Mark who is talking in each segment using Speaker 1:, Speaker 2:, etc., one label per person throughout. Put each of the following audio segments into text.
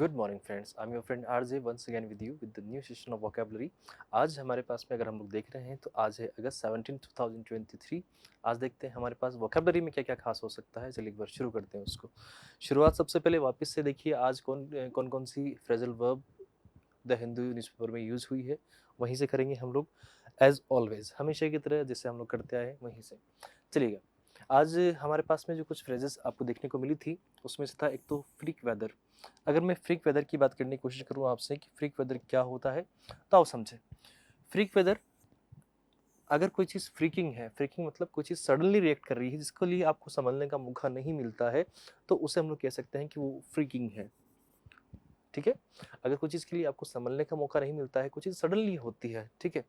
Speaker 1: Good morning friends, I am your friend RJ once again with you with the new session of vocabulary. आज हमारे पास में अगर हम लोग देख रहे हैं तो आज है अगस्त 17 2023। आज देखते हैं हमारे पास वोकैबुलरी में क्या क्या खास हो सकता है। चलिए एक बार शुरू करते हैं उसको। शुरुआत सबसे पहले वापस से देखिए आज कौन कौन सी phrasal verb the Hindu newspaper में यूज़ हुई है, वहीं से करेंगे हम लोग एज ऑलवेज, हमेशा की तरह जैसे हम लोग करते आए हैं वहीं से। चलिएगा, आज हमारे पास में जो कुछ फ्रेजेस आपको देखने को मिली थी उसमें से था एक तो फ्रीक वेदर। अगर मैं फ्रीक वेदर की बात करने की कोशिश करूँ आपसे कि फ्रीक वेदर क्या होता है तो आओ समझे। फ्रीक वेदर, अगर कोई चीज़ फ्रीकिंग है, फ्रीकिंग मतलब कोई चीज़ सडनली रिएक्ट कर रही है जिसके लिए आपको संभलने का मौका नहीं मिलता है, तो उसे हम लोग कह सकते हैं कि वो फ्रीकिंग है। ठीक है, अगर कोई चीज़ के लिए आपको संभलने का मौका नहीं मिलता है, कोई चीज़ सडनली होती है, ठीक है,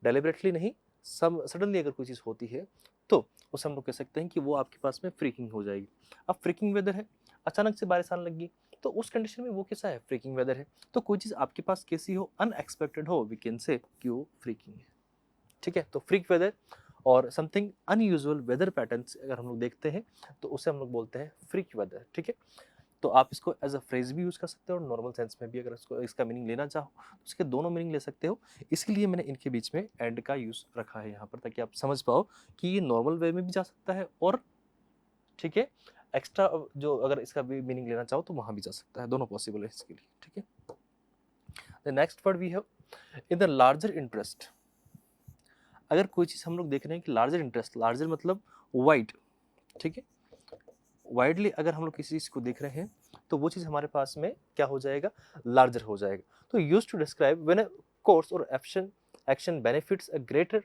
Speaker 1: डेलिबरेटली नहीं, सब सडनली अगर कोई चीज़ होती है तो उसे हम लोग कह सकते हैं कि वो आपके पास में फ्रीकिंग हो जाएगी। अब फ्रीकिंग वेदर है, अचानक से बारिश आने लगी, तो उस कंडीशन में वो कैसा है, फ्रीकिंग वेदर है। तो कोई चीज़ आपके पास कैसी हो, अनएक्सपेक्टेड हो, वी कैन से कि वो फ्रीकिंग है। ठीक है, तो फ्रीक वेदर और समथिंग अनयूजुअल वेदर पैटर्न्स अगर हम लोग देखते हैं तो उसे हम लोग बोलते हैं फ्रीक वेदर। ठीक है, तो आप इसको एज अ फ्रेज भी यूज कर सकते हो और नॉर्मल सेंस में भी, अगर इसको इसका मीनिंग लेना चाहो तो इसके दोनों मीनिंग ले सकते हो। इसके लिए मैंने इनके बीच में एंड का यूज रखा है यहाँ पर, ताकि आप समझ पाओ कि ये नॉर्मल वे में भी जा सकता है और ठीक है, एक्स्ट्रा जो अगर इसका भी मीनिंग लेना चाहो तो वहां भी जा सकता है, दोनों पॉसिबल है इसके लिए। ठीक है, the next word we have in the larger interest. अगर कोई चीज हम लोग देख रहे हैं कि लार्जर इंटरेस्ट, लार्जर मतलब वाइड, ठीक है, वाइडली अगर हम लोग किसी चीज को देख रहे हैं तो वो चीज हमारे पास में क्या हो जाएगा, लार्जर हो जाएगा। तो use to describe when a course और action action benefits a greater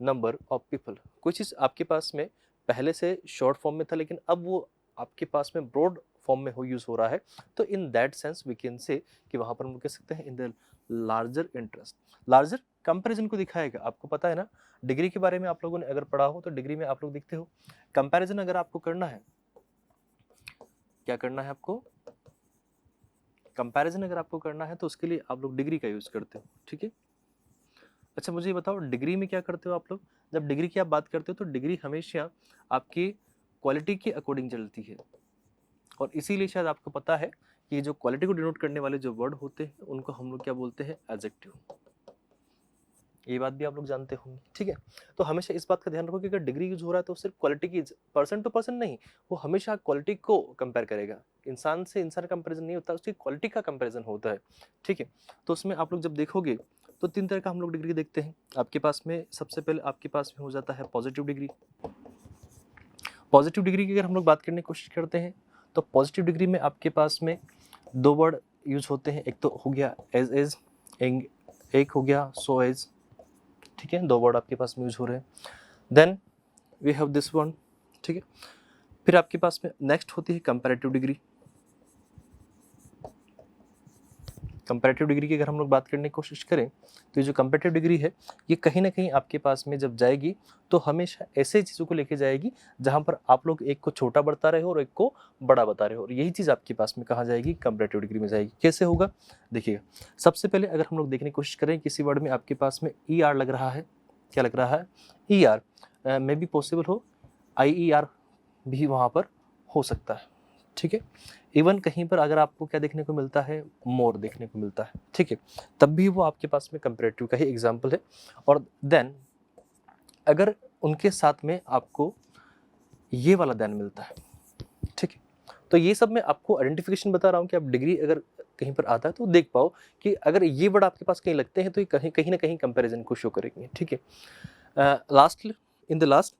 Speaker 1: number of people. कोई चीज आपके पास में पहले से शॉर्ट फॉर्म में था लेकिन अब वो आपके पास में ब्रॉड फॉर्म में हो यूज हो रहा है, तो in that sense we can say कि वहां पर हम कह सकते हैं in the larger interest. Larger comparison को दिखाएगा। आपको पता है ना, डिग्री के बारे में आप लोगों ने अगर पढ़ा हो तो डिग्री में आप लोग देखते हो कंपैरिजन अगर आपको करना है, क्या करना है आपको, कंपैरिजन अगर आपको करना है तो उसके लिए आप लोग डिग्री का यूज करते हो। ठीक है, अच्छा मुझे ये बताओ डिग्री में क्या करते हो आप लोग, जब डिग्री की आप बात करते हो तो डिग्री हमेशा आपकी क्वालिटी के अकॉर्डिंग चलती है, और इसीलिए शायद आपको पता है कि जो क्वालिटी को डिनोट करने वाले जो वर्ड होते हैं उनको हम लोग क्या बोलते हैं, एडजेक्टिव। ये बात भी आप लोग जानते होंगे। ठीक है, तो हमेशा इस बात का ध्यान रखो कि अगर डिग्री यूज हो रहा है तो सिर्फ क्वालिटी की, पर्सन टू पर्सन नहीं, वो हमेशा क्वालिटी को कंपेयर करेगा। इंसान से इंसान कंपैरिजन नहीं होता, उसकी क्वालिटी का कंपैरिजन होता है। ठीक है, तो उसमें आप लोग जब देखोगे तो तीन तरह का हम लोग डिग्री देखते हैं। आपके पास में सबसे पहले आपके पास में हो जाता है पॉजिटिव डिग्री। पॉजिटिव डिग्री की अगर हम लोग बात करने की कोशिश करते हैं तो पॉजिटिव डिग्री में आपके पास में दो वर्ड यूज होते हैं। एक तो हो गया एज, एक हो गया सो एज। ठीक है, दो वर्ड आपके पास में यूज हो रहे हैं। Then we have this one. ठीक है, फिर आपके पास में नेक्स्ट होती है कंपैरेटिव डिग्री। कंपैरेटिव डिग्री की अगर हम लोग बात करने की कोशिश करें तो ये जो कंपैरेटिव डिग्री है ये कहीं ना कहीं आपके पास में जब जाएगी तो हमेशा ऐसे चीज़ों को लेके जाएगी जहां पर आप लोग एक को छोटा बता रहे हो और एक को बड़ा बता रहे हो, और यही चीज़ आपके पास में कहाँ जाएगी, कंपैरेटिव डिग्री में जाएगी। कैसे होगा देखिएगा, सबसे पहले अगर हम लोग देखने की कोशिश करें किसी वर्ड में आपके पास में ई आर लग रहा है, क्या लग रहा है, E R, may be possible हो आई ई आर भी वहाँ पर हो सकता है। ठीक है, इवन कहीं पर अगर आपको क्या देखने को मिलता है, मोर देखने को मिलता है। ठीक है, तब भी वो आपके पास में कंपैरेटिव का ही एग्जाम्पल है। और देन अगर उनके साथ में आपको ये वाला देन मिलता है, ठीक है, तो ये सब मैं आपको आइडेंटिफिकेशन बता रहा हूँ कि आप डिग्री अगर कहीं पर आता है तो देख पाओ कि अगर ये वर्ड आपके पास कहीं लगते हैं तो ये कहीं कहीं ना कहीं कंपैरिजन को शो करेंगे। ठीक है, लास्ट, इन द लास्ट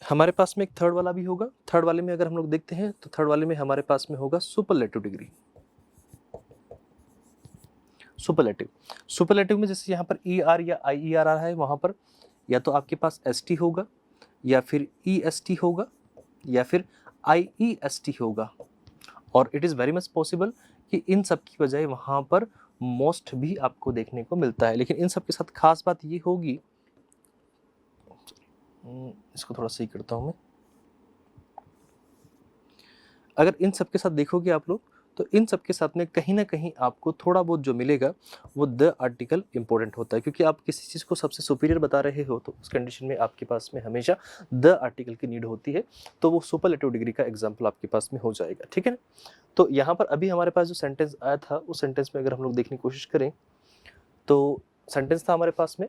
Speaker 1: हमारे पास में एक थर्ड वाला भी होगा। थर्ड वाले में अगर हम लोग देखते हैं तो थर्ड वाले में हमारे पास में होगा सुपरलेटिव डिग्री। सुपरलेटिव, सुपरलेटिव में जैसे यहाँ पर ई आर या आई ई आर आ रहा है, वहाँ पर या तो आपके पास एस टी होगा या फिर ई एस टी होगा या फिर आई ई एस टी होगा, और it is very much possible कि इन सब की बजाय वहाँ पर मोस्ट भी आपको देखने को मिलता है। लेकिन इन सब के साथ खास बात ये होगी, इसको थोड़ा सही करता हूँ मैं, अगर इन सब के साथ देखोगे आप लोग तो इन सब के साथ में कहीं ना कहीं आपको थोड़ा बहुत जो मिलेगा वो द आर्टिकल इंपॉर्टेंट होता है, क्योंकि आप किसी चीज़ को सबसे सुपीरियर बता रहे हो तो उस कंडीशन में आपके पास में हमेशा द आर्टिकल की नीड होती है, तो वो सुपरलेटिव डिग्री का एग्जाम्पल आपके पास में हो जाएगा, ठीक है ना। तो यहाँ पर अभी हमारे पास जो सेंटेंस आया था उस सेंटेंस में अगर हम लोग देखने की कोशिश करें तो सेंटेंस था हमारे पास में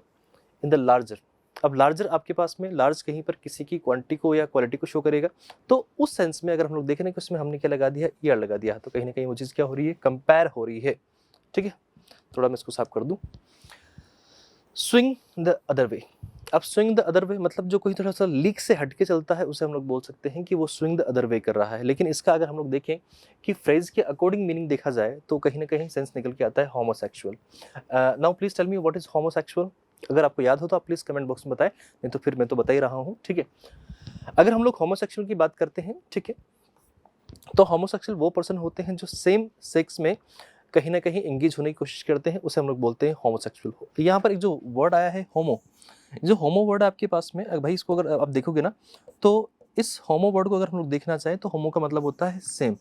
Speaker 1: इन द लार्जर। अब लार्जर आपके पास में लार्ज कहीं पर किसी की क्वांटिटी को या क्वालिटी को शो करेगा, तो उस सेंस में अगर हम लोग देखें कि उसमें हमने क्या लगा दिया, ईयर लगा दिया, तो कहीं ना कहीं वो चीज़ क्या हो रही है, कंपेयर हो रही है, ठीक है। थोड़ा मैं इसको साफ कर दूं। Swing the other way. अब स्विंग द अदर वे मतलब जो कोई थोड़ा सा लीक से हटके चलता है उसे हम लोग बोल सकते हैं कि वो स्विंग द अदर वे कर रहा है। लेकिन इसका अगर हम लोग देखें कि फ्रेज के अकॉर्डिंग मीनिंग देखा जाए तो कहीं ना कहीं सेंस निकल के आता है homosexual. Now please tell me what is homosexual. अगर आपको याद हो तो आप प्लीज कमेंट बॉक्स में बताएं, नहीं तो फिर मैं तो बता ही रहा हूँ, ठीक है। अगर हम लोग होमोसेक्सुअल की बात करते हैं, ठीक है, तो होमोसेक्सुअल वो पर्सन होते हैं जो सेम सेक्स में कहीं ना कहीं एंगेज होने की कोशिश करते हैं, उसे हम लोग बोलते हैं होमोसेक्सुअल हो। यहाँ पर एक जो वर्ड आया है होमो, जो होमो वर्ड है आपके पास में, भाई इसको अगर आप देखोगे ना तो इस होमो वर्ड को अगर हम लोग देखना चाहें तो होमो का मतलब होता है सेम।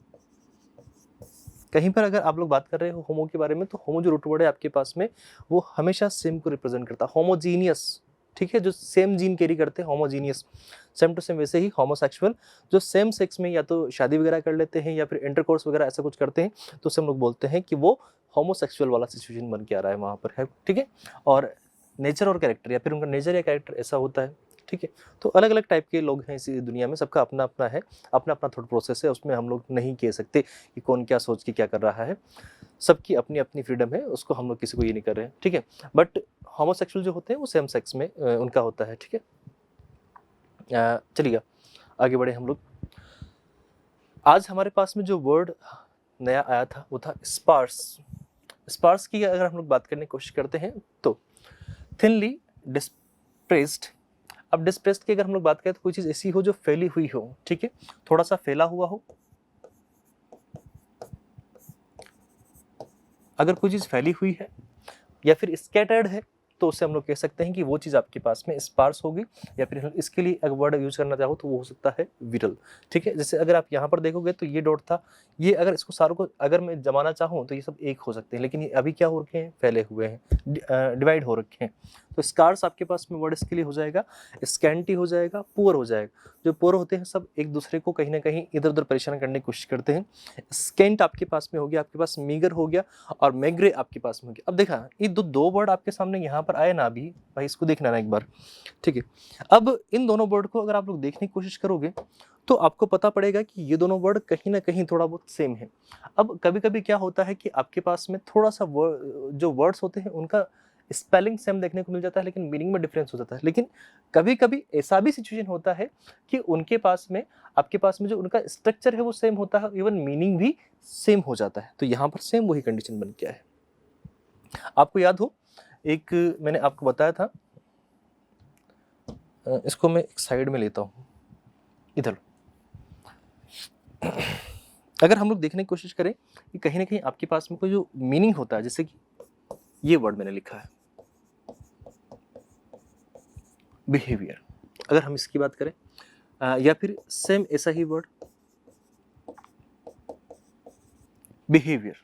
Speaker 1: कहीं पर अगर आप लोग बात कर रहे हो होमो के बारे में तो होमो जो रूट वर्ड है आपके पास में वो हमेशा सेम को रिप्रेजेंट करता है, होमोजीनियस, ठीक है, जो सेम जीन कैरी करते हैं, होमोजीनियस, सेम टू सेम। वैसे ही होमोसेक्सुअल जो सेम सेक्स में या तो शादी वगैरह कर लेते हैं या फिर इंटरकोर्स वगैरह ऐसा कुछ करते हैं, तो उसे हम लोग बोलते हैं कि वो होमोसेक्सुअल वाला सिचुएशन बन के आ रहा है वहाँ पर, है, ठीक है। और नेचर और कैरेक्टर या फिर उनका नेचर या कैरेक्टर ऐसा होता है, ठीक है। तो अलग अलग टाइप के लोग हैं इस दुनिया में, सबका अपना अपना है, अपना अपना थॉट प्रोसेस है, उसमें हम लोग नहीं कह सकते कि कौन क्या सोच के क्या कर रहा है, सबकी अपनी अपनी फ्रीडम है, उसको हम लोग किसी को ये नहीं कर रहे हैं, ठीक है। बट होमोसेक्सुअल जो होते हैं वो सेम सेक्स में उनका होता है, ठीक है। चलिए आगे बढ़े हम लोग। आज हमारे पास में जो वर्ड नया आया था वो था स्पार्स। स्पार्स की अगर हम लोग बात करने की कोशिश करते हैं तो थिनली डिस्प्रेस्ड। अब डिस्प्रेस्ड की अगर हम लोग बात करें तो कोई चीज ऐसी हो जो फैली हुई हो, ठीक है, थोड़ा सा फैला हुआ हो। अगर कोई चीज फैली हुई है या फिर स्कैटर्ड है तो उससे हम लोग कह सकते हैं कि वो चीज़ आपके पास में स्पार्स होगी, या फिर इसके लिए अगर वर्ड यूज करना चाहो तो वो हो सकता है विरल, ठीक है। जैसे अगर आप यहाँ पर देखोगे तो ये डॉट था, ये अगर इसको सारों को अगर मैं जमाना चाहूँ तो ये सब एक हो सकते हैं, लेकिन ये अभी क्या हो रखे हैं, फैले हुए हैं, डिवाइड हो रखे हैं। तो स्कार्स आपके पास में वर्ड इसके लिए हो जाएगा, स्कैंटी हो जाएगा, पुअर हो जाएगा। जो पुअर होते हैं सब एक दूसरे को कहीं ना कहीं इधर उधर परेशान करने की कोशिश करते हैं। स्केंट आपके पास में हो गया, आपके पास मीगर हो गया, और मेग्रे आपके पास में हो गया। अब देखा ये दो वर्ड आपके सामने यहाँ पर आए ना, अभी भाई इसको देखना ना एक बार, ठीक है। अब इन दोनों वर्ड को अगर आप लोग देखने की कोशिश करोगे तो आपको पता पड़ेगा कि ये दोनों वर्ड कहीं ना कहीं थोड़ा बहुत सेम है। अब कभी कभी क्या होता है कि आपके पास में थोड़ा सा जो वर्ड्स होते हैं उनका स्पेलिंग सेम देखने को मिल जाता है लेकिन मीनिंग में डिफरेंस हो जाता है। लेकिन कभी कभी ऐसा भी सिचुएशन होता है कि उनके पास में आपके पास में जो उनका स्ट्रक्चर है वो सेम होता है, इवन मीनिंग भी सेम हो जाता है। तो यहाँ पर सेम वही कंडीशन बन गया है। आपको याद हो एक मैंने आपको बताया था, इसको मैं एक साइड में लेता हूँ, इधर। अगर हम लोग देखने की कोशिश करें कि कहीं ना कहीं आपके पास में कोई जो मीनिंग होता है, जैसे कि ये वर्ड मैंने लिखा है बिहेवियर, अगर हम इसकी बात करें, या फिर सेम ऐसा ही वर्ड बिहेवियर,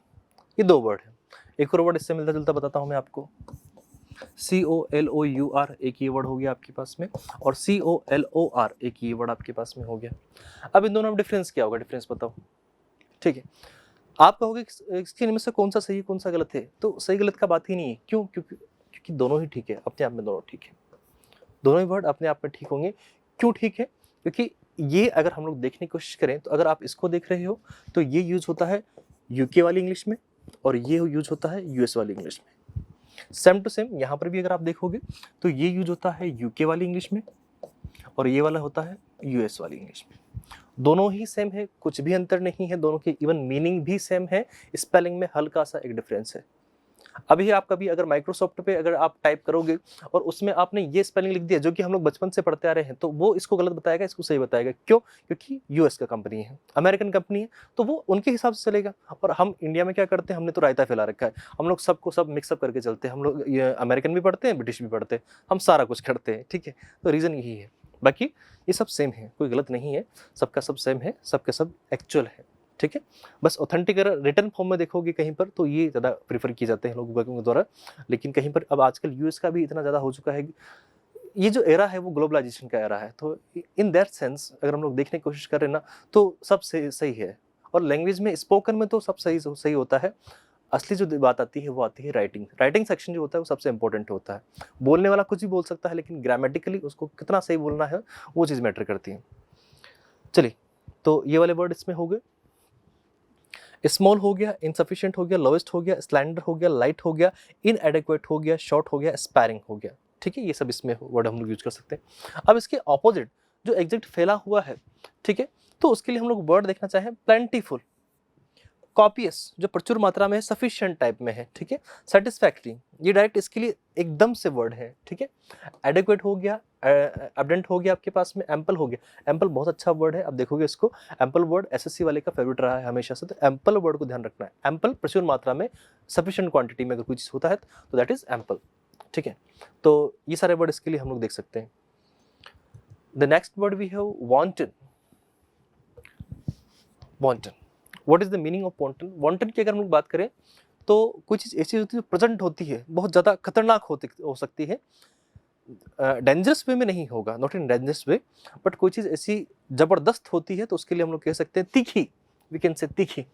Speaker 1: ये दो वर्ड है। एक और वर्ड इससे मिलता जुलता बताता हूं मैं आपको, COLOUR एक ये वर्ड हो गया आपके पास में, और COLOR एक ये वर्ड आपके पास में हो गया। अब इन दोनों में डिफरेंस क्या होगा, डिफरेंस बताओ, ठीक है। आप कहोगे इसके इनमें से कौन सा सही है कौन सा गलत है, तो सही गलत का बात ही नहीं है। क्यों? क्योंकि दोनों ही ठीक है, अपने आप में दोनों ठीक है, दोनों ही वर्ड अपने आप में ठीक होंगे। क्यों ठीक है? क्योंकि ये अगर हम लोग देखने की कोशिश करें तो अगर आप इसको देख रहे हो तो ये यूज होता है यूके वाली इंग्लिश में और ये यूज होता है यूएस वाली इंग्लिश में। सेम टू सेम यहाँ पर भी अगर आप देखोगे तो ये यूज होता है यूके वाली इंग्लिश में और ये वाला होता है यूएस वाली इंग्लिश में। दोनों ही सेम है, कुछ भी अंतर नहीं है, दोनों के इवन मीनिंग भी सेम है, स्पेलिंग में हल्का सा एक डिफरेंस है। अभी आप कभी अगर माइक्रोसॉफ्ट पे अगर आप टाइप करोगे और उसमें आपने ये स्पेलिंग लिख दिया जो कि हम लोग बचपन से पढ़ते आ रहे हैं, तो वो इसको गलत बताएगा, इसको सही बताएगा। क्यों? क्योंकि यूएस का कंपनी है, अमेरिकन कंपनी है, तो वो उनके हिसाब से चलेगा। और हम इंडिया में क्या करते हैं, हमने तो रायता फैला रखा है, हम लोग सबको सब मिक्सअप करके चलते हैं। हम लोग ये अमेरिकन भी पढ़ते हैं, ब्रिटिश भी पढ़ते हैं, हम सारा कुछ करते हैं, ठीक है। तो रीज़न यही है, बाकी ये सब सेम है, कोई गलत नहीं है, सबका सब सेम है, सबका सब एक्चुअल है। ठीक है। बस ऑथेंटिक अगर रिटन फॉर्म में देखोगे कहीं पर तो ये ज़्यादा प्रेफर किए जाते हैं लोगों के द्वारा, लेकिन कहीं पर अब आजकल यूएस का भी इतना ज़्यादा हो चुका है। ये जो एरा है वो ग्लोबलाइजेशन का एरा है, तो इन दैट सेंस अगर हम लोग देखने की कोशिश करें ना तो सब सही है। और लैंग्वेज में स्पोकन में तो सब सही होता है। असली जो बात आती है वो आती है राइटिंग सेक्शन जो होता है वो सबसे इंपॉर्टेंट होता है। बोलने वाला कुछ भी बोल सकता है, लेकिन ग्रामेटिकली उसको कितना सही बोलना है वो चीज़ मैटर करती है। चलिए, तो ये वाले वर्ड इसमें हो गए। स्मॉल हो गया, इनसफिशिएंट हो गया, लोएस्ट हो गया, स्लैंडर हो गया, लाइट हो गया, इनएडेक्वेट हो गया, शॉर्ट हो गया, स्पैरिंग हो गया। ठीक है, ये सब इसमें वर्ड हम लोग यूज कर सकते हैं। अब इसके ऑपोजिट जो एग्जैक्ट फैला हुआ है, ठीक है, तो उसके लिए हम लोग वर्ड देखना चाहें प्लेंटीफुल, कॉपियस जो प्रचुर मात्रा में है, सफिशिएंट टाइप में है, ठीक है, सेटिस्फैक्टरी ये डायरेक्ट इसके लिए एकदम से वर्ड है, ठीक है। एडेक्वेट हो गया, एबडेंट हो गया आपके पास में, एम्पल हो गया। एम्पल बहुत अच्छा वर्ड है, अब देखोगे इसको, एम्पल वर्ड एसएससी वाले का फेवरेट रहा है हमेशा से, तो एम्पल वर्ड को ध्यान रखना है। एम्पल प्रचुर मात्रा में, सफिशिएंट क्वांटिटी में अगर कोई चीज होता है तो दैट इज एम्पल, ठीक है। तो ये सारे वर्ड इसके लिए हम लोग देख सकते हैं। The next word we have wanton. Wanton, what is the meaning of wanton? Wanton की अगर हम लोग बात करें तो कोई चीज ऐसी होती है जो प्रेजेंट होती है, बहुत ज्यादा खतरनाक हो सकती है, डेंजरस वे में नहीं होगा, not in dangerous way, but कोई चीज ऐसी जबरदस्त होती है तो उसके लिए हम लोग कह सकते हैं तीखी, वी कैन से तीखी।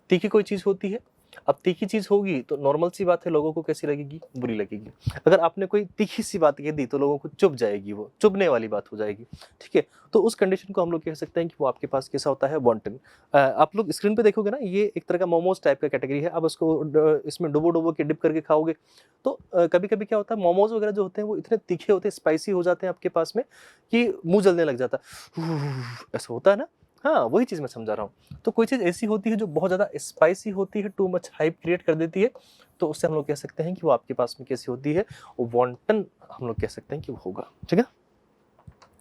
Speaker 1: तीखी कोई चीज होती है, अब तीखी चीज होगी तो नॉर्मल सी बात है, लोगों को कैसी लगेगी, बुरी लगेगी। अगर आपने कोई तीखी सी बात कह दी तो लोगों को चुभ जाएगी, वो चुभने वाली बात हो जाएगी, ठीक है। तो उस कंडीशन को हम लोग कह सकते हैं कि वो आपके पास कैसा होता है, वांटन। आप लोग स्क्रीन पे देखोगे ना, ये एक तरह का मोमोज टाइप का कैटेगरी है। अब उसको इसमें डुबो के डिप करके खाओगे तो कभी कभी क्या होता है, मोमोज वगैरह जो होते हैं वो इतने तीखे होते हैं, स्पाइसी हो जाते हैं आपके पास में कि मुंह जलने लग जाता है, ऐसा होता है ना। हाँ, वही चीज मैं समझा रहा हूँ। तो कोई चीज ऐसी होती है जो बहुत ज्यादा स्पाइसी होती है, टू मच हाइप क्रिएट कर देती है, तो उससे हम लोग कह सकते हैं कि वो आपके पास में कैसी होती है, वो वांटन हम लोग कह सकते हैं कि वो होगा, ठीक है।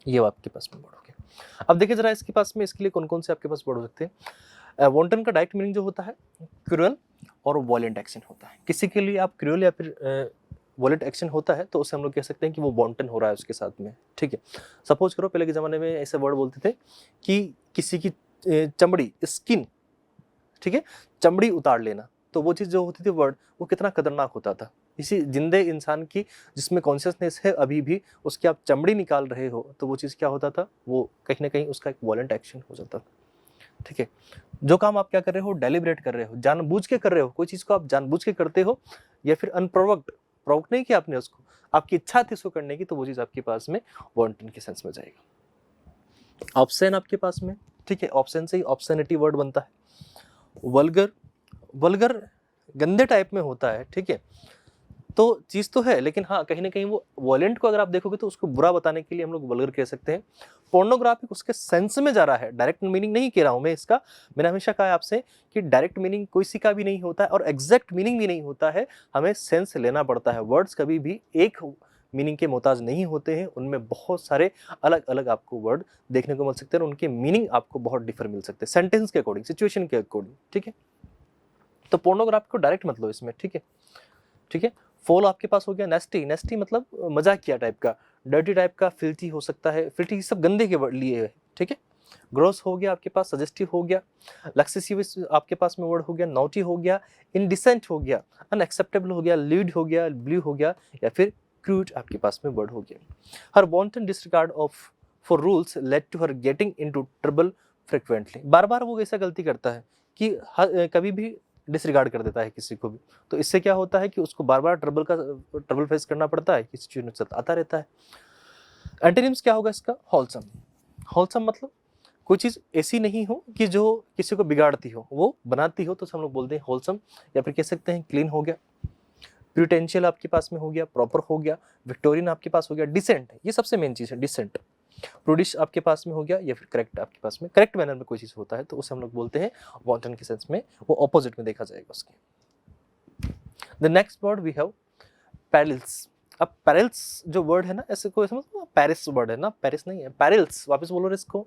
Speaker 1: ये वो आपके पास में वर्ड हो गया। अब देखिए जरा इसके पास में, इसके लिए कौन कौन से आपके पास वर्ड हो सकते हैं। वांटन का डायरेक्ट मीनिंग जो होता है क्रूअल और वॉयलेंट एक्शन होता है। किसी के लिए आप क्रूअल या फिर वॉयलेंट एक्शन होता है तो उससे हम लोग कह सकते हैं कि वो वांटन हो रहा है उसके साथ में, ठीक है। सपोज करो पहले के जमाने में ऐसे वर्ड बोलते थे कि किसी की चमड़ी, स्किन, ठीक है, चमड़ी उतार लेना, तो वो चीज़ जो होती थी वर्ड, वो कितना खतरनाक होता था। इसी जिंदे इंसान की जिसमें कॉन्शियसनेस है अभी भी, उसकी आप चमड़ी निकाल रहे हो तो वो चीज़ क्या होता था, वो कहीं ना कहीं उसका एक वॉलेंट एक्शन हो जाता था, ठीक है। जो काम आप क्या कर रहे हो, डेलिब्रेट कर रहे हो, जानबूझ के कर रहे हो, कोई चीज़ को आप जानबूझ के करते हो या फिर अनप्रोवोक्ड, प्रोवोक नहीं किया आपने उसको, आपकी इच्छा थी उसको करने की, तो वो चीज़ आपके पास में वांटन के सेंस में जाएगा। ऑप्शन आपके पास में, ठीक है, ऑप्शन से ही ऑप्शनिटी वर्ड बनता है। वल्गर, वल्गर गंदे टाइप में होता है, ठीक है। तो चीज तो है, लेकिन हाँ कहीं ना कहीं वो वॉयलेंट को अगर आप देखोगे तो उसको बुरा बताने के लिए हम लोग वल्गर कह सकते हैं। पोर्नोग्राफिक उसके सेंस में जा रहा है, डायरेक्ट मीनिंग नहीं कह रहा हूं मैं इसका। मैंने हमेशा कहा है आपसे कि डायरेक्ट मीनिंग कोई सी का भी नहीं होता है और एग्जैक्ट मीनिंग भी नहीं होता है, हमें सेंस लेना पड़ता है। वर्ड्स कभी भी एक मीनिंग के मोहताज नहीं होते हैं, उनमें बहुत सारे अलग अलग आपको वर्ड देखने को मिल सकते हैं और उनके मीनिंग आपको बहुत डिफर मिल सकते हैं सेंटेंस के अकॉर्डिंग, सिचुएशन के अकॉर्डिंग, ठीक है। तो पोर्नोग्राफी को डायरेक्ट मत लो इसमें, ठीक है, ठीक है। फॉल आपके पास हो गया। नेस्टी, नेस्टी मतलब मजाकिया टाइप का, डर्टी टाइप का, फिल्थी हो सकता है, फिल्थी सब गंदे के लिए है, ठीक है। ग्रोस हो गया आपके पास, सजेस्टिव हो गया, लक्सेसिवस आपके पास में वर्ड हो गया, नॉटी हो गया, इनडिसेंट हो गया, अनएक्सेप्टेबल हो गया, लीड हो गया, ब्लू हो गया, या फिर क्रूड आपके पास में वर्ड हो गया। Her wanton disregard of for rules led to her getting into trouble frequently. बार बार वो ऐसा गलती करता है कि कभी भी डिसरिगार्ड कर देता है किसी को भी, तो इससे क्या होता है कि उसको बार बार ट्रबल फेस करना पड़ता है, किसी चीज में आता रहता है। एंटोनिम्स क्या होगा इसका, होलसम। होलसम मतलब कोई चीज ऐसी नहीं हो कि जो किसी को बिगाड़ती हो, वो बनाती हो, तो हम लोग बोलते हैं होलसम। या फिर कह सकते हैं क्लीन हो गया, प्यूटेंशियल आपके पास में हो गया, प्रॉपर हो गया, विक्टोरियन आपके पास हो गया, डिसेंट, ये सबसे मेन चीज है डिसेंट। प्रूडिश आपके पास में हो गया, या फिर करेक्ट आपके पास में, करेक्ट मैनर में कोई चीज होता है तो उसे हम लोग बोलते हैं वांटन के सेंस में, वो ऑपोजिट में देखा जाएगा उसके। The next word we have perils. अब पैरिल्स जो वर्ड है ना, ऐसे कोई समझ, पेरिस वर्ड है ना, पेरिस नहीं है, पैरिल्स, वापस बोलो इसको,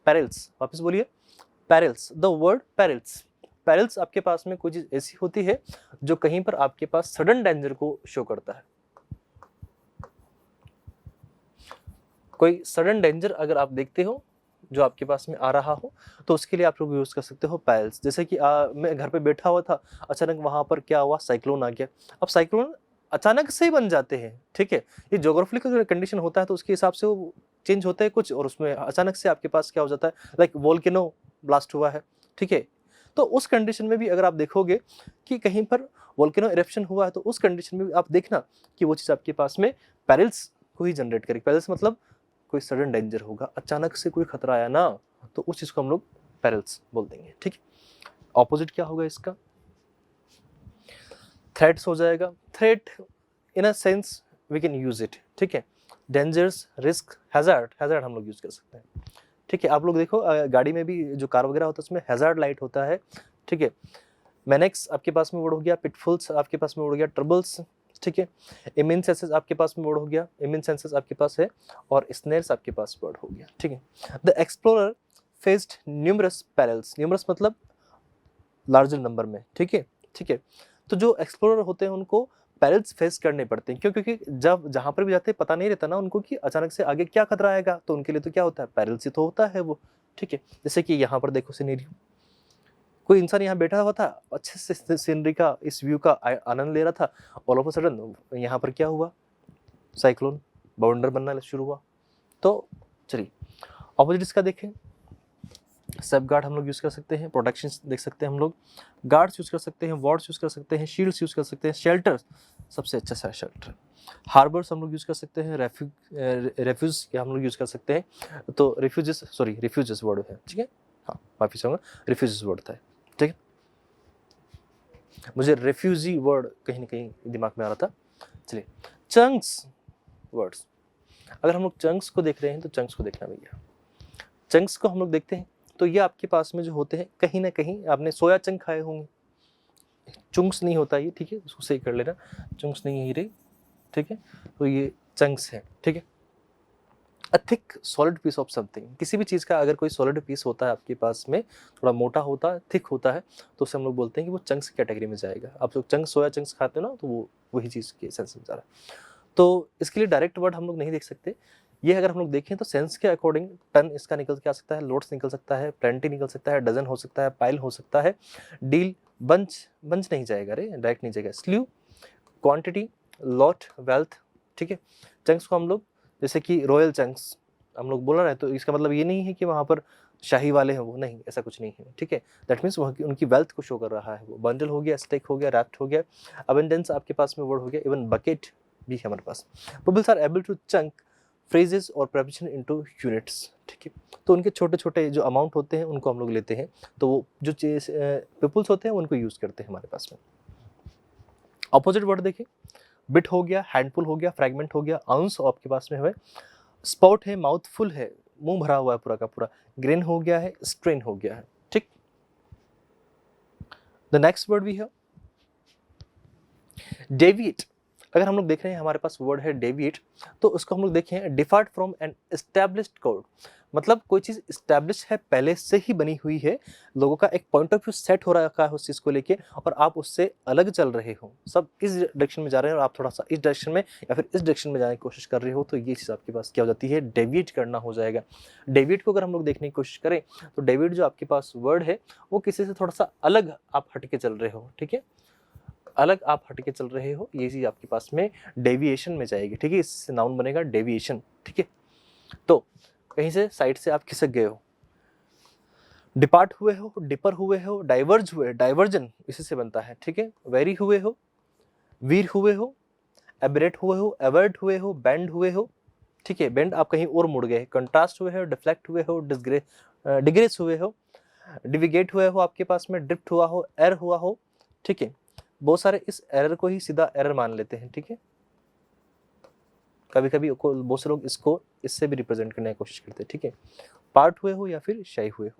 Speaker 1: पैरिल्स, वापस बोलिए, पैरिल्स, द वर्ड पैरिल्स। पैरिल्स आपके पास में कोई चीज ऐसी होती है जो कहीं पर आपके पास सडन डेंजर को शो करता है। कोई सडन डेंजर अगर आप देखते हो जो आपके पास में आ रहा हो, तो उसके लिए आप लोग यूज़ कर सकते हो पैरल्स। जैसे कि मैं घर पे बैठा हुआ था, अचानक वहाँ पर क्या हुआ, साइक्लोन आ गया। अब साइक्लोन अचानक से ही बन जाते हैं, ठीक है? ये ज्योग्राफिकल कंडीशन होता है तो उसके हिसाब से वो चेंज होते हैं कुछ, और उसमें अचानक से आपके पास क्या हो जाता है, लाइक वोल्केनो ब्लास्ट हुआ है, ठीक है? तो उस कंडीशन में भी अगर आप देखोगे कि कहीं पर वोल्केनो इरप्शन हुआ है, तो उस कंडीशन में भी आप देखना कि वो चीज़ आपके पास में पेरिल्स को ही जनरेट करेगी। पेरिल्स मतलब कोई सडन डेंजर होगा, अचानक से कोई खतरा आया ना, तो उस चीज़ को हम लोग पेरिल्स बोल देंगे, ठीक है? ऑपोजिट क्या होगा इसका? थ्रेट्स हो जाएगा। Threat in a sense we can use it, ठीक है? डेंजर्स, रिस्क, हैजार्ड, हैजार्ड हम लोग यूज कर सकते हैं, ठीक है? आप लोग देखो गाड़ी में भी जो कार वगैरह होता है उसमें हैजार्ड लाइट होता है, ठीक है? मैनेक्स आपके पास में वर्ड हो गया, पिटफॉल्स आपके पास में वर्ड हो गया, ट्रबल्स, ठीक है? इमिन सेंसेस आपके पास में वर्ड हो गया, इमिन सेंसेस आपके पास है, और स्नेर्स आपके पास वर्ड हो गया, ठीक है? The explorer faced numerous parallels, numerous मतलब लार्जर नंबर में, ठीक है? ठीक है? तो जो एक्सप्लोरर होते हैं उनको पैरल्स फेस करने पड़ते हैं, क्यों? क्योंकि जब जहाँ पर भी जाते हैं पता नहीं रहता ना उनको कि अचानक से आगे क्या खतरा आएगा, तो उनके लिए तो क्या होता है, पैरल्स ही तो होता है वो, ठीक है? जैसे कि यहाँ पर देखो सिनेरियो, कोई इंसान यहाँ बैठा हुआ था, अच्छे से सीनरी का, इस व्यू का आनंद ले रहा था, ऑल ऑफ अ सडन यहाँ पर क्या हुआ, साइक्लोन, बाउंडर बनना शुरू हुआ। तो चलिए ऑपोजिट इसका देखें, सेफ गार्ड हम लोग यूज़ कर सकते हैं, प्रोटेक्शन देख सकते हैं हम लोग, गार्ड्स यूज़ कर सकते हैं, वॉर्ड्स यूज़ कर सकते हैं, शील्ड्स यूज़ कर सकते हैं, शेल्टर सबसे अच्छा सा शेल्टर, हार्बर्स हम लोग यूज़ कर सकते हैं, रेफ्यूज हम लोग यूज़ कर सकते हैं। तो रिफ्यूजेस, सॉरी रिफ्यूजेस वर्ड है, ठीक है? हाँ माफी चाहूँगा, रिफ्यूजेस वर्ड था, ठीक है? मुझे रेफ्यूजी वर्ड कहीं ना कहीं दिमाग में आ रहा था। चलिए चंक्स वर्ड्स, अगर हम लोग चंक्स को देख रहे हैं तो चंक्स को देखना भैया, चंक्स को हम लोग देखते हैं तो ये आपके पास में जो होते हैं, कहीं ना कहीं आपने सोया चंक खाए होंगे, चुंक्स नहीं होता ये, ठीक है? उसको सही कर लेना, चुंक्स नहीं है ये, ठीक है? तो ये चंक्स है, ठीक है? A thick solid piece of something, किसी भी चीज़ का अगर कोई सॉलिड पीस होता है आपके पास में, थोड़ा मोटा होता है, थिक होता है, तो उसे हम लोग बोलते हैं कि वो चंक्स कैटेगरी में जाएगा। आप लोग चंक्स, सोया चंक्स खाते हो ना, तो वो वही चीज़ के सेंस में जा रहा है। तो इसके लिए डायरेक्ट वर्ड हम लोग नहीं देख सकते, ये अगर हम लोग देखें तो सेंस के अकॉर्डिंग टन इसका निकल के आ सकता है, लोड्स निकल सकता है, प्लेंटी निकल सकता है, डजन हो सकता है, पाइल हो सकता है, डील, बंच, बंच नहीं जाएगा रे, डायरेक्ट नहीं जाएगा, स्ल्यू, क्वांटिटी, लॉट, वेल्थ, ठीक है? चंक्स को हम लोग जैसे कि रॉयल चंक्स हम लोग बोल रहे हैं, तो इसका मतलब ये नहीं है कि वहाँ पर शाही वाले हैं वो, नहीं, ऐसा कुछ नहीं है, ठीक है? दैट मीन्स वहाँ की उनकी वेल्थ को शो कर रहा है वो। बंडल हो गया, स्टेक हो गया, रैप्ट हो गया, अबेंडेंस आपके पास में वर्ड हो गया, इवन बकेट भी है हमारे पास। Peoples are able to chunk phrases और प्रेपोजिशन इनटू यूनिट्स, ठीक है? तो उनके छोटे छोटे जो अमाउंट होते हैं उनको हम लोग लेते हैं, तो वो जो पीपल्स होते हैं उनको यूज़ करते हैं हमारे पास में। ऑपोजिट वर्ड देखिए, बिट हो गया, हैंडफुल हो गया, फ्रैगमेंट हो गया, आउंस आपके पास में है, स्पाउट है, माउथफुल है, मुंह भरा हुआ है पूरा का पूरा, ग्रेन हो गया है, स्ट्रेन हो गया है, ठीक? द नेक्स्ट वर्ड भी है डेविएट। अगर हम लोग देख रहे हैं हमारे पास वर्ड है डेविएट, तो उसको हम लोग देखें डिफार्ट फ्रॉम एन एस्टैब्लिश्ड कोड, मतलब कोई चीज़ इस्टेब्लिश है, पहले से ही बनी हुई है, लोगों का एक पॉइंट ऑफ व्यू सेट हो रखा है उस चीज़ को लेके, और आप उससे अलग चल रहे हो, सब इस डायरेक्शन में जा रहे हैं और आप थोड़ा सा इस डायरेक्शन में या फिर इस डायरेक्शन में जाने की कोशिश कर रहे हो, तो ये चीज़ आपके पास क्या हो जाती है, डेविएट करना हो जाएगा। डेविएट को अगर हम लोग देखने की कोशिश करें तो डेविएट जो आपके पास वर्ड है वो किसी से थोड़ा सा अलग आप हट के चल रहे हो, ठीक है? अलग आप हट के चल रहे हो, ये चीज़ आपके पास में डेविएशन में जाएगी, ठीक है? इससे नाउन बनेगा डेविएशन, ठीक है? तो कहीं से साइड से आप खिसक गए हो, डिपार्ट हुए हो, डिपर हुए हो, डाइवर्ज हुए, डाइवर्जन इसी से बनता है, ठीक है? वेरी हुए हो, वीर हुए हो, एबरेट हुए हो, एवर्ट हुए हो, बेंड हुए हो, ठीक है? बेंड आप कहीं और मुड़ गए, कंट्रास्ट हुए हो, डिफ्लेक्ट हुए हो, डिग्रेस हुए हो, डिविगेट हुए हो, आपके पास में ड्रिफ्ट हुआ हो, एर हुआ हो, ठीक है? बहुत सारे इस एरर को ही सीधा एरर मान लेते हैं, ठीक है? कभी कभी बहुत से लोग इसको इससे भी रिप्रेजेंट करने की कोशिश करते हैं, ठीक है? पार्ट हुए हो या फिर शाई हुए हो,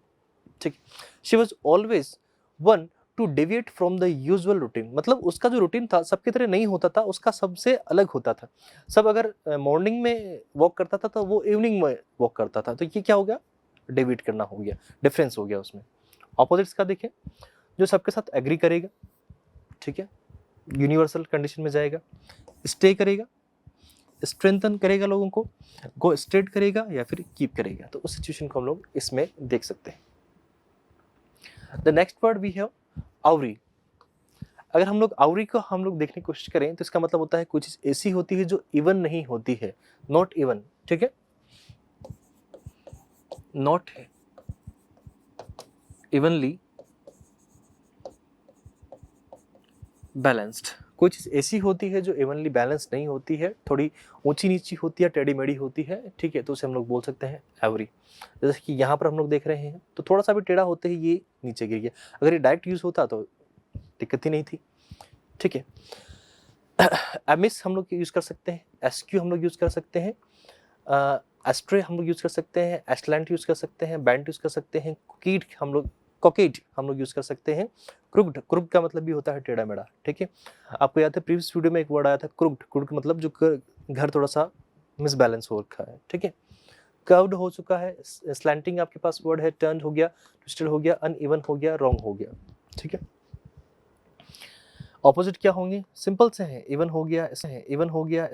Speaker 1: ठीक? She was always one two deviate from the usual routine, मतलब उसका जो रूटीन था सबकी तरह नहीं होता था, उसका सबसे अलग होता था। सब अगर मॉर्निंग में वॉक करता था तो वो इवनिंग में वॉक करता था, तो ये क्या हो गया, डेविएट करना हो गया, डिफरेंस हो गया उसमें। ऑपोजिट्स का देखें, जो सबके साथ एग्री करेगा, ठीक है, यूनिवर्सल कंडीशन में जाएगा, स्टे करेगा, स्ट्रेंथन करेगा लोगों को, गो स्ट्रेट करेगा या फिर कीप करेगा। तो उस सिचुएशन को हम लोग इसमें देख सकते हैं। The next word we have awry. अगर हम लोग आवरी को हम लोग देखने की कोशिश करें तो इसका मतलब होता है कोई चीज ऐसी होती है जो इवन नहीं होती है, नॉट इवन, ठीक है, नॉट इवनली बैलेंस्ड। कोई चीज़ ऐसी होती है जो इवनली बैलेंस नहीं होती है, थोड़ी ऊंची नीची होती है, टेढ़ी मेढ़ी होती है, ठीक है, तो उसे हम लोग बोल सकते हैं एवरी। जैसे कि यहाँ पर हम लोग देख रहे हैं तो थोड़ा सा भी टेढ़ा होते ही ये नीचे गिर गया, अगर ये डायरेक्ट यूज होता तो दिक्कत ही नहीं थी, ठीक है। एमिस हम लोग यूज कर सकते हैं, एसक्यू हम लोग यूज कर सकते हैं, एस्ट्रे हम लोग यूज कर सकते हैं, एस्टलैंट यूज कर सकते हैं, बैंड यूज कर सकते हैं, कुकीड हम लोग यूज कर सकते हैं, क्रुक्ड, क्रुक्ड का मतलब भी होता है टेढ़ा मेढ़ा, ठीक है। आपको याद है प्रीवियस वीडियो में एक वर्ड आया था क्रुक्ड, क्रुक्ड मतलब जो घर थोड़ा सा मिसबैलेंस हो रखा है, ठीक है। कर्व्ड हो चुका है, स्लैंटिंग आपके पास वर्ड है, टर्न हो गया, ट्विस्टेड हो गया, अनइवन हो गया, रॉन्ग हो गया, ठीक है। ऑपोजिट क्या होंगे, सिंपल से हैं, इवन हो गया,